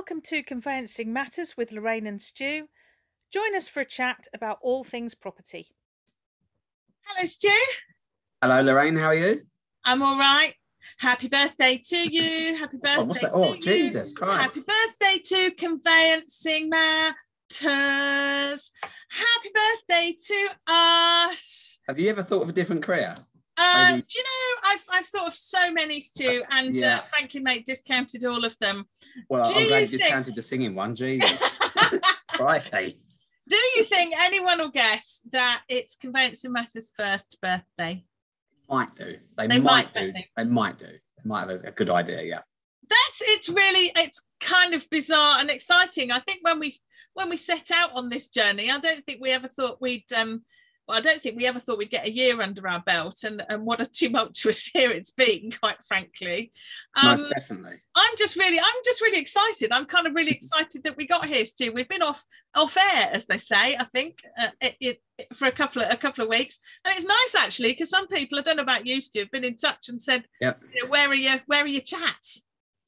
Welcome to Conveyancing Matters with Lorraine and Stu. Join us for a chat about all things property. Hello, Stu. Hello, Lorraine. How are you? I'm all right. Happy birthday to you. Happy birthday what's that? to Jesus you. Christ. Happy birthday to Conveyancing Matters. Happy birthday to us. Have you ever thought of a different career? Do you know, I've thought of so many, Stu, and frankly, mate, discounted all of them. Well, I'm glad you discounted the singing one. Jesus. Crikey. Do you think anyone will guess that it's Conveyancing Matters' first birthday? Might do. They might do. They might do. They might have a good idea, yeah. It's kind of bizarre and exciting. I think when we set out on this journey, I don't think we ever thought we'd get a year under our belt, and what a tumultuous year it's been, quite frankly. Most definitely. I'm just really excited. I'm kind of really excited that we got here, Stu. We've been off air, as they say, I think, for a couple of weeks, and it's nice actually, because some people, I don't know about you, Stu, have been in touch and said, yep. Where are your chats?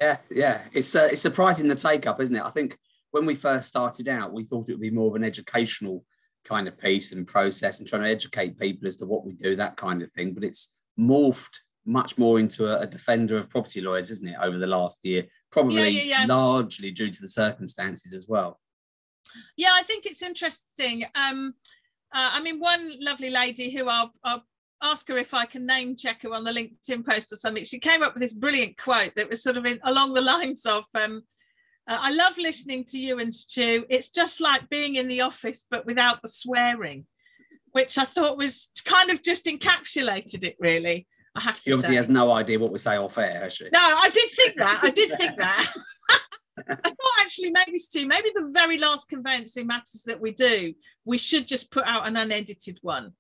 Yeah. It's surprising the take up, isn't it? I think when we first started out, we thought it would be more of an educational kind of piece and process and trying to educate people as to what we do, that kind of thing. But it's morphed much more into a defender of property lawyers, isn't it, over the last year? Probably largely due to the circumstances as well. Yeah, I think it's interesting. One lovely lady who I'll ask her if I can name check her on the LinkedIn post or something. She came up with this brilliant quote that was sort of along the lines of, I love listening to you and Stu. It's just like being in the office, but without the swearing, which I thought was kind of just encapsulated it, really. I have to say. She obviously has no idea what we say off air, has she? No, I did think that. I thought actually maybe, Stu, maybe the very last Conveyancing Matters that we do, we should just put out an unedited one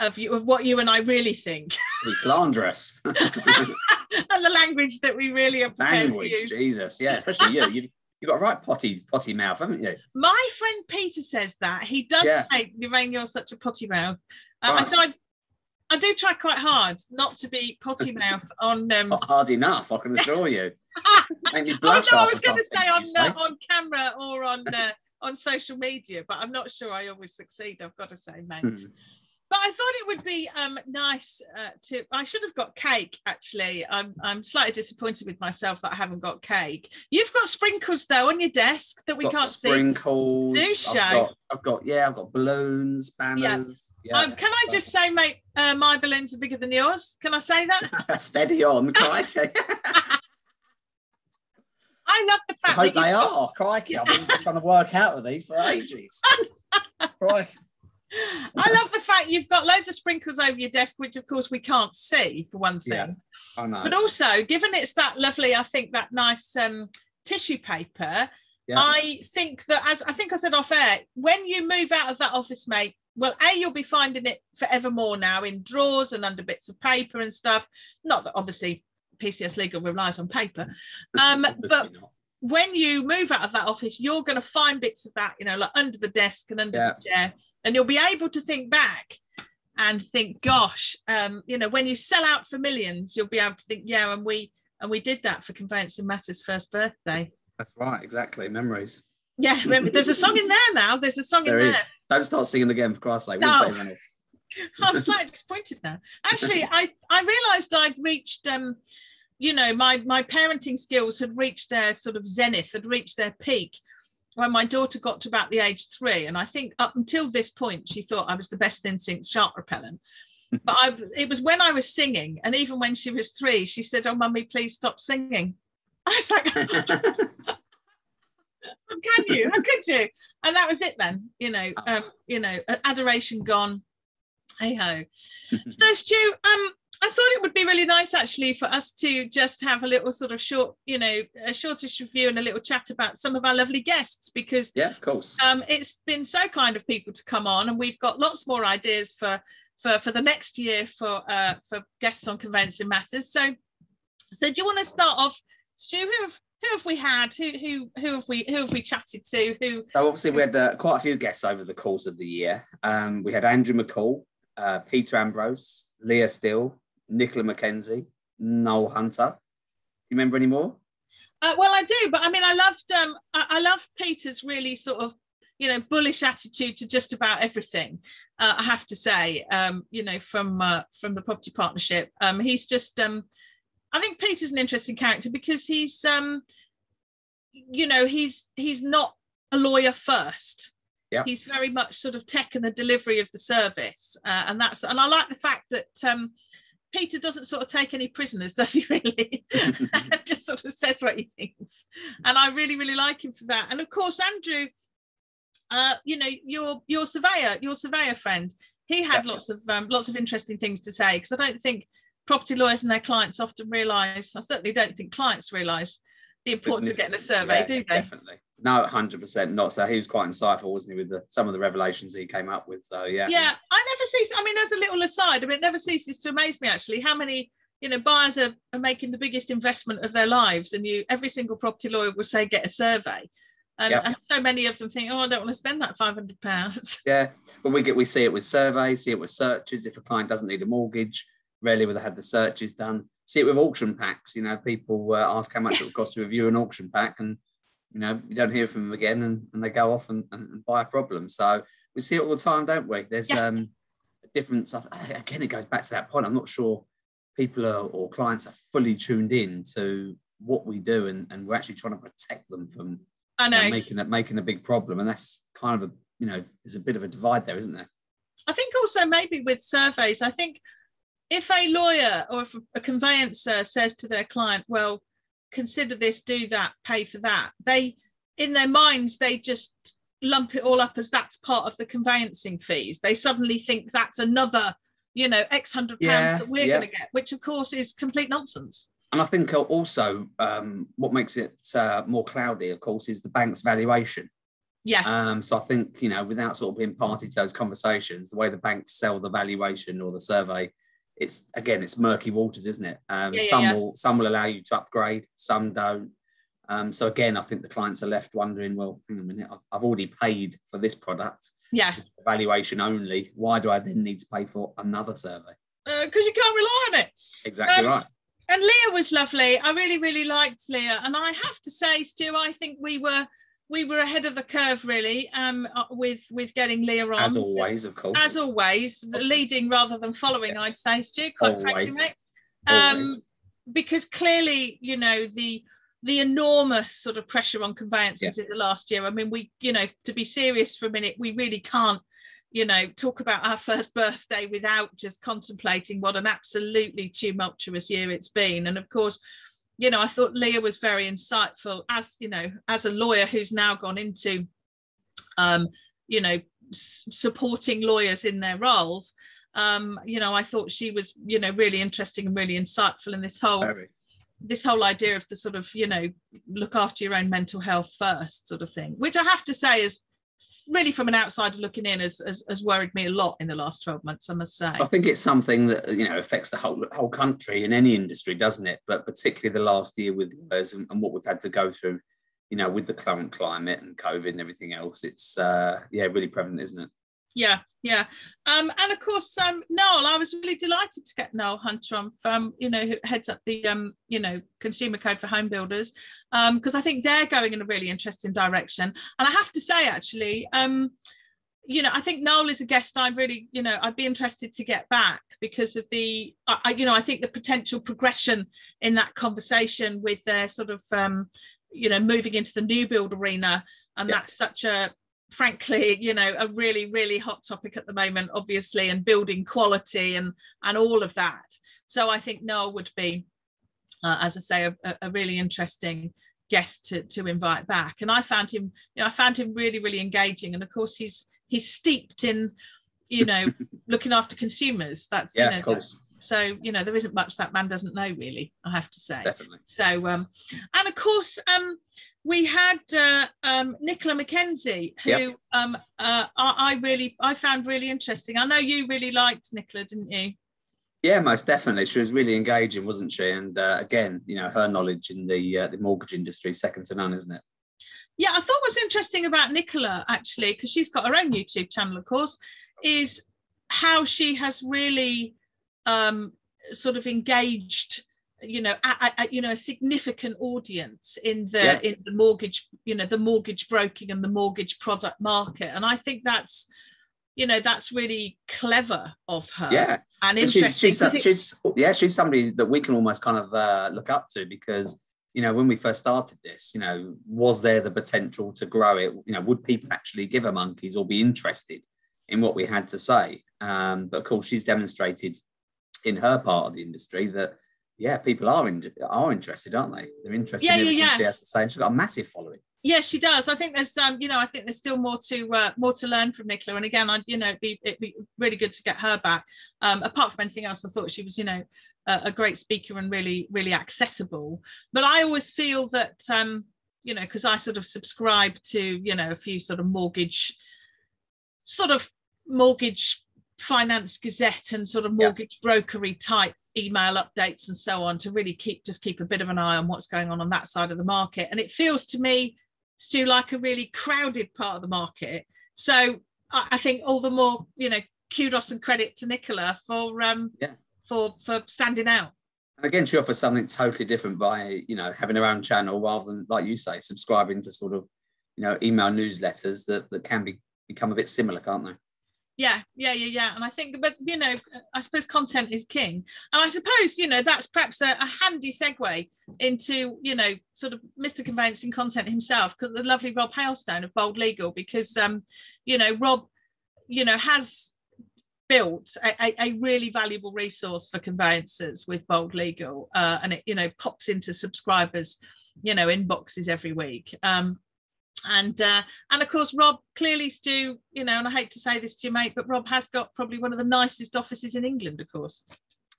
of what you and I really think. We slanderous. And the language that we really are prepared to use. Jesus, yeah, especially you. You've got a right potty mouth, haven't you? My friend Peter says that. He does say, Lorraine, you're such a potty mouth. Right. So I do try quite hard not to be potty mouth on... Not hard enough, I can assure you. Make me blush. I was going to say on camera or on social media, but I'm not sure I always succeed, I've got to say, mate. But I thought it would be nice to... I should have got cake, actually. I'm slightly disappointed with myself that I haven't got cake. You've got sprinkles, though, on your desk that we can't see. Sprinkles. Do show. I've got balloons, banners. Yeah. Can I just say, mate, my balloons are bigger than yours? Can I say that? Steady on, crikey. I love the fact I hope they are, crikey. I've been trying to work out of these for ages. Crikey. I love the fact you've got loads of sprinkles over your desk, which of course we can't see, for one thing. Yeah, I know. But also, given it's that lovely, I think that nice tissue paper, I think that, as I think I said off air, when you move out of that office, mate, well, you'll be finding it forevermore now in drawers and under bits of paper and stuff. Not that obviously PCS Legal relies on paper, but when you move out of that office, you're going to find bits of that, like under the desk and under the chair. And you'll be able to think back and think, gosh, when you sell out for millions, you'll be able to think, and we did that for Conveyancing Matters' first birthday. That's right, exactly. Memories. Yeah, remember, there's a song in there now. There's a song in there. Don't start singing again, for Christ's sake. No. I'm slightly disappointed now. Actually, I realised I'd reached, my parenting skills had reached their sort of zenith, had reached their peak when my daughter got to about the age 3, and I think up until this point she thought I was the best instinct shark repellent. But it was when I was singing, and even when she was 3, she said, "Oh, mummy, please stop singing." I was like, "How can you? How could you?" And that was it then. Adoration gone. Hey ho. So, Stu, I thought it would be really nice actually for us to just have a little sort of short, a shortish review and a little chat about some of our lovely guests, because of course, it's been so kind of people to come on, and we've got lots more ideas for the next year for guests on Conveyancing Matters. So do you want to start off, Stu? Who have we had? Who have we chatted to? So obviously we had quite a few guests over the course of the year. We had Andrew McCall, Peter Ambrose, Leah Steele, Nicola McKenzie, Noel Hunter. You remember any more? Well, I do, but I mean, I loved Peter's really sort of, bullish attitude to just about everything. I have to say, from the property partnership, he's just, I think Peter's an interesting character because he's, he's not a lawyer first. Yeah. He's very much sort of tech and the delivery of the service, and I like the fact that Peter doesn't sort of take any prisoners, does he really? Just sort of says what he thinks. And I really, really like him for that. And of course, Andrew, your surveyor friend, he had lots of interesting things to say, because I don't think property lawyers and their clients often realise, I certainly don't think clients realise the importance of getting a survey, do they? Definitely. No, 100% not. So he was quite insightful, wasn't he, with some of the revelations he came up with. So yeah. Yeah, I never cease. I mean, as a little aside, it never ceases to amaze me actually how many buyers are making the biggest investment of their lives, and every single property lawyer will say get a survey, and so many of them think, oh, I don't want to spend that £500. Yeah, but we see it with surveys, see it with searches. If a client doesn't need a mortgage, rarely will they have the searches done. See it with auction packs. People ask how much it would cost to review an auction pack, and you don't hear from them again, and they go off and buy a problem. So we see it all the time, don't we? There's a difference. Again, it goes back to that point. I'm not sure people or clients are fully tuned in to what we do, and we're actually trying to protect them from making a big problem. And that's kind of there's a bit of a divide there, isn't there? I think also maybe with surveys, I think if a lawyer or if a conveyancer says to their client, well, consider this, do that, pay for that, they, in their minds, they just lump it all up as that's part of the conveyancing fees. They suddenly think that's another, X £100 that we're going to get, which of course is complete nonsense. And I think also what makes it more cloudy, of course, is the bank's valuation. Yeah. So I think, without sort of being party to those conversations, the way the banks sell the valuation or the survey, it's murky waters, isn't it? Some will allow you to upgrade, some don't. So again, I think the clients are left wondering, well, hang on a minute, I've already paid for this product. Yeah. Valuation only. Why do I then need to pay for another survey? Because you can't rely on it. Exactly right. And Leah was lovely. I really, really liked Leah. And I have to say, Stu, I think we were ahead of the curve, really, with getting Leah on. As always, of course. As always, leading rather than following, I'd say, Stu, quite frankly, mate. Because clearly, the enormous sort of pressure on conveyancers in the last year. I mean, we, to be serious for a minute, we really can't, talk about our first birthday without just contemplating what an absolutely tumultuous year it's been. And of course, I thought Leah was very insightful as a lawyer who's now gone into, supporting lawyers in their roles. I thought she was, really interesting and really insightful in this whole idea of the sort of, look after your own mental health first sort of thing, which I have to say is really, from an outsider looking in, has worried me a lot in the last 12 months, I must say. I think it's something that, affects the whole country in any industry, doesn't it? But particularly the last year with lawyers and what we've had to go through, with the current climate and COVID and everything else, it's, really prevalent, isn't it? Yeah. And of course, Noel, I was really delighted to get Noel Hunter on from, who heads up the, Consumer Code for Home Builders, because I think they're going in a really interesting direction. And I have to say, actually, I think Noel is a guest I'd really, I'd be interested to get back because of the, I think the potential progression in that conversation with their sort of, moving into the new build arena. And that's such a, frankly, a really, really hot topic at the moment, obviously, and building quality and all of that. So I think Noel would be, as I say, a really interesting guest to invite back. And I found him really, really engaging. And of course, he's steeped in, looking after consumers. That's, of course. So, there isn't much that man doesn't know, really, I have to say. Definitely. So, and of course, we had Nicola Mackenzie, who I found really interesting. I know you really liked Nicola, didn't you? Yeah, most definitely. She was really engaging, wasn't she? And again, her knowledge in the mortgage industry is second to none, isn't it? Yeah, I thought what's interesting about Nicola, actually, because she's got her own YouTube channel, of course, is how she has really sort of engaged a significant audience in the mortgage, the mortgage broking and the mortgage product market. And I think that's really clever of her. Yeah. And interesting. She's somebody that we can almost kind of look up to, because, when we first started this, was there the potential to grow it? Would people actually give her monkeys or be interested in what we had to say? But of course, she's demonstrated in her part of the industry that, people are interested, aren't they? They're interested in everything she has to say. And she's got a massive following. Yeah, she does. I think there's I think there's still more to learn from Nicola. And again, it'd be really good to get her back. Apart from anything else, I thought she was, a great speaker and really, really accessible. But I always feel that, because I sort of subscribe to, a few sort of mortgage finance gazette and sort of mortgage brokery type email updates and so on, to really keep a bit of an eye on what's going on that side of the market. And it feels to me, Stu, like a really crowded part of the market. So I think all the more, kudos and credit to Nicola for standing out. And again, she offers something totally different by, having her own channel rather than, like you say, subscribing to sort of, email newsletters that can become a bit similar, can't they? Yeah. And I think, but, I suppose content is king. And I suppose, that's perhaps a handy segue into, sort of Mr. Conveyancing content himself, because the lovely Rob Hailstone of Bold Legal, because, Rob, has built a really valuable resource for conveyancers with Bold Legal, and it, pops into subscribers, inboxes every week. And of course, Rob, clearly, Stu, and I hate to say this to you, mate, but Rob has got probably one of the nicest offices in England, of course.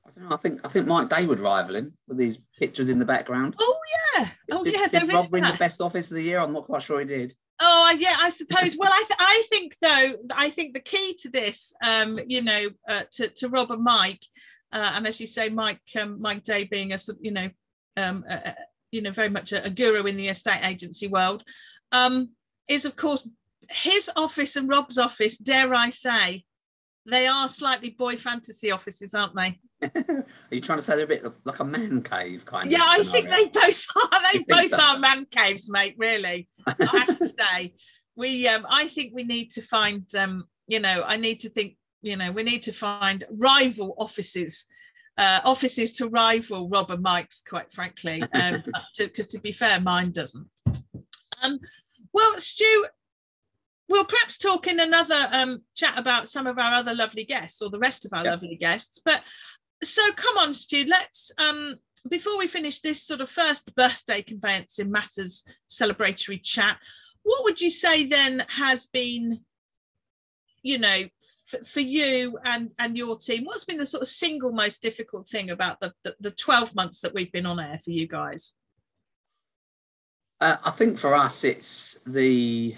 I don't know. I think Mike Day would rival him with these pictures in the background. Oh yeah. Did Rob win the best office of the year? I'm not quite sure he did. Oh yeah, I suppose. Well, I think the key to this, to Rob and Mike, and as you say, Mike Day being a very much a guru in the estate agency world, is of course his office and Rob's office, dare I say, they are slightly boy fantasy offices, aren't they? Are you trying to say they're a bit like a man cave kind of? Yeah, I think they both are. They both are man caves, mate. Really, I have to say, I think we need to find. We need to find rival offices. Offices to rival Rob and Mike's, quite frankly, because to be fair, mine doesn't. Well, Stu, we'll perhaps talk in another chat about some of our other lovely guests, or the rest of our lovely guests. But so come on, Stu, let's, before we finish this sort of first birthday Conveyancing Matters celebratory chat, what would you say then has been, for you and your team, what's been the sort of single most difficult thing about the 12 months that we've been on air for you guys? I think for us, it's we've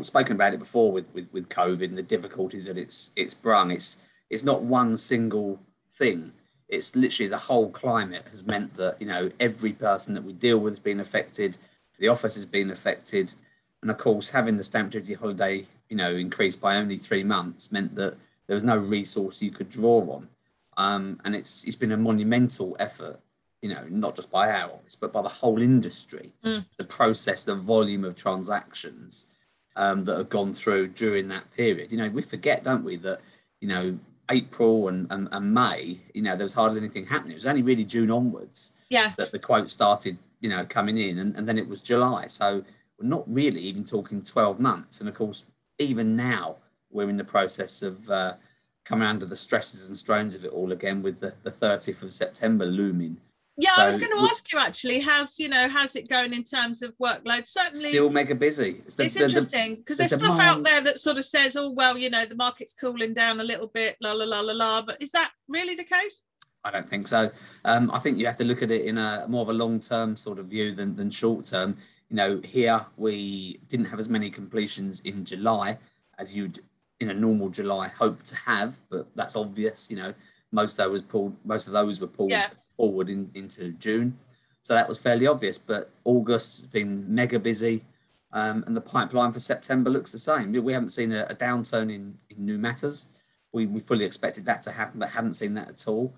spoken about it before with COVID and the difficulties that it's brung. It's not one single thing. It's literally the whole climate has meant that, every person that we deal with has been affected, the office has been affected. And of course, having the stamp duty holiday, increased by only 3 months meant that there was no resource you could draw on. And it's been a monumental effort, not just by our office, but by the whole industry, to process the volume of transactions that have gone through during that period. We forget, don't we, that, April and May, there was hardly anything happening. It was only really June onwards that the quotes started, coming in, and then it was July. So we're not really even talking 12 months. And of course, even now we're in the process of coming under the stresses and strains of it all again, with the 30th of September looming. Yeah, so I was going to ask you actually, how's it going in terms of workload? Certainly, still mega busy. It's interesting because there's stuff out there that sort of says, oh well, the market's cooling down a little bit, la la la la la. But is that really the case? I don't think so. I think you have to look at it in a more of a long-term sort of view than short-term. Here we didn't have as many completions in July as you'd in a normal July hope to have, but that's obvious. Most of those were pulled forward into June, so that was fairly obvious. But August has been mega busy, and the pipeline for September looks the same. We haven't seen a downturn in new matters. We fully expected that to happen, but haven't seen that at all.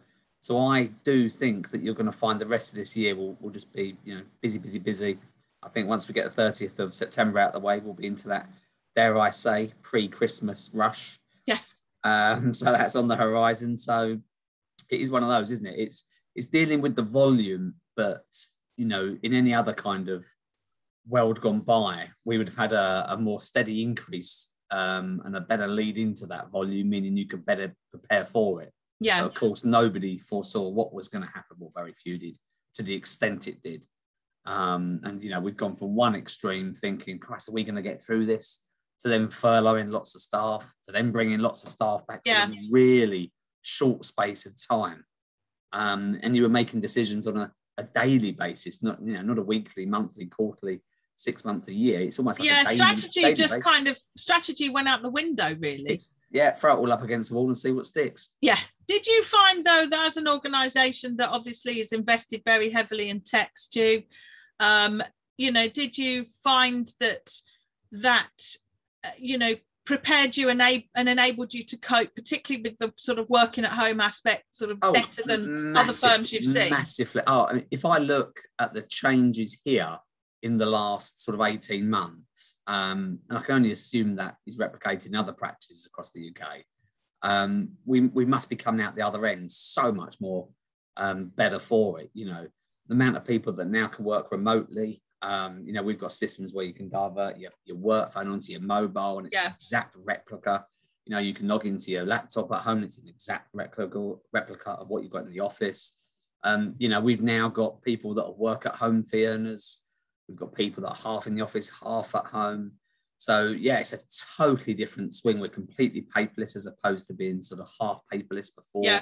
So I do think that you're going to find the rest of this year will just be, busy. I think once we get the 30th of September out of the way, we'll be into that, dare I say, pre-Christmas rush. Yeah. So that's on the horizon. So it is one of those, isn't it? It's dealing with the volume, but, in any other kind of world gone by, we would have had a more steady increase and a better lead into that volume, meaning you could better prepare for it. Yeah. But of course, nobody foresaw what was going to happen, or very few did, to the extent it did. And, we've gone from one extreme thinking, Christ, are we going to get through this? To then furloughing lots of staff, to then bringing lots of staff back in a really short space of time. And you were making decisions on a daily basis, not a weekly, monthly, quarterly, 6 months a year. It's almost like a daily strategy went out the window, really. Throw it all up against the wall and see what sticks. Yeah. Did you find, though, that as an organisation that obviously is invested very heavily in tech, Stu, did you find that prepared you and enabled you to cope, particularly with the sort of working at home aspect, sort of better than other firms you've seen? Massively. If I look at the changes here in the last sort of 18 months, and I can only assume that is replicated in other practices across the UK, we must be coming out the other end so much more better for it. The amount of people that now can work remotely. We've got systems where you can divert your work phone onto your mobile, and it's an exact replica. You can log into your laptop at home, and it's an exact replica of what you've got in the office. We've now got people that work at home fee earners. We've got people that are half in the office, half at home. So, it's a totally different swing. We're completely paperless as opposed to being sort of half paperless before.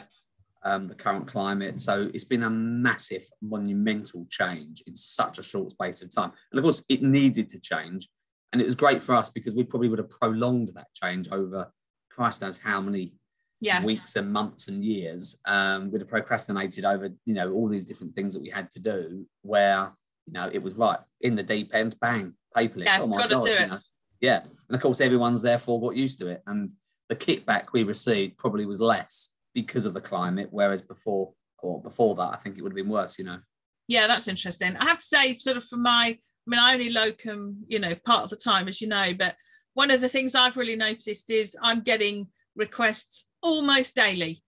The current climate. So it's been a massive, monumental change in such a short space of time. And of course, it needed to change. And it was great for us because we probably would have prolonged that change over Christ knows how many weeks and months and years. We'd have procrastinated over, all these different things that we had to do where, it was right in the deep end, bang, paperless. Yeah, oh my God. And of course, everyone's therefore got used to it. And the kickback we received probably was less because of the climate, whereas before that, I think it would have been worse, Yeah, that's interesting. I have to say, sort of I only locum, part of the time, as you know, but one of the things I've really noticed is I'm getting requests almost daily.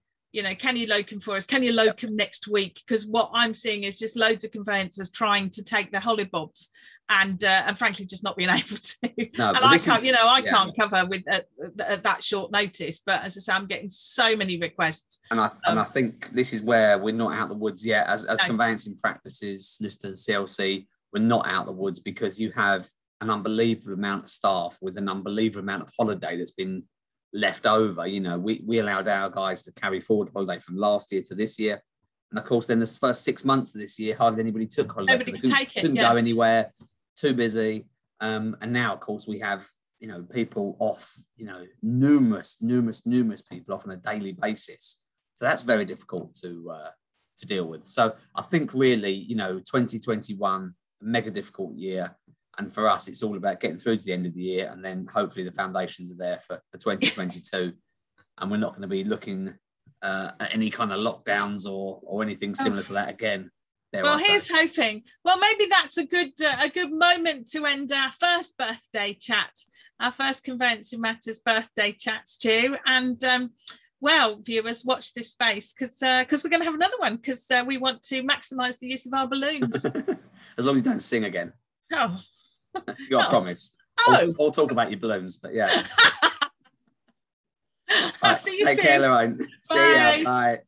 Can you locum for us? Can you locum next week? Because what I'm seeing is just loads of conveyancers trying to take the hollybobs and frankly just not being able to. No, and I can't, I can't cover with that short notice. But as I say, I'm getting so many requests. And I think this is where we're not out of the woods yet. As conveyancing practices, solicitors, CLC, we're not out of the woods because you have an unbelievable amount of staff with an unbelievable amount of holiday that's been left over. We allowed our guys to carry forward holiday from last year to this year, and of course then the first 6 months of this year hardly anybody took holiday. Nobody couldn't go anywhere, too busy, and now of course we have people off, numerous people off on a daily basis, so that's very difficult to deal with. So I think really 2021, a mega difficult year. And for us, it's all about getting through to the end of the year, and then hopefully the foundations are there for 2022. And we're not going to be looking at any kind of lockdowns or anything similar to that again. Well, here's hoping. Well, maybe that's a good moment to end our first birthday chat, our first Conveyancing Matters birthday chat, Stu. And viewers, watch this space because we're going to have another one because we want to maximise the use of our balloons. As long as you don't sing again. Oh. You got a promise. Or talk about your balloons, but yeah. I'll see you soon. Take care, Lorraine. See ya. Bye.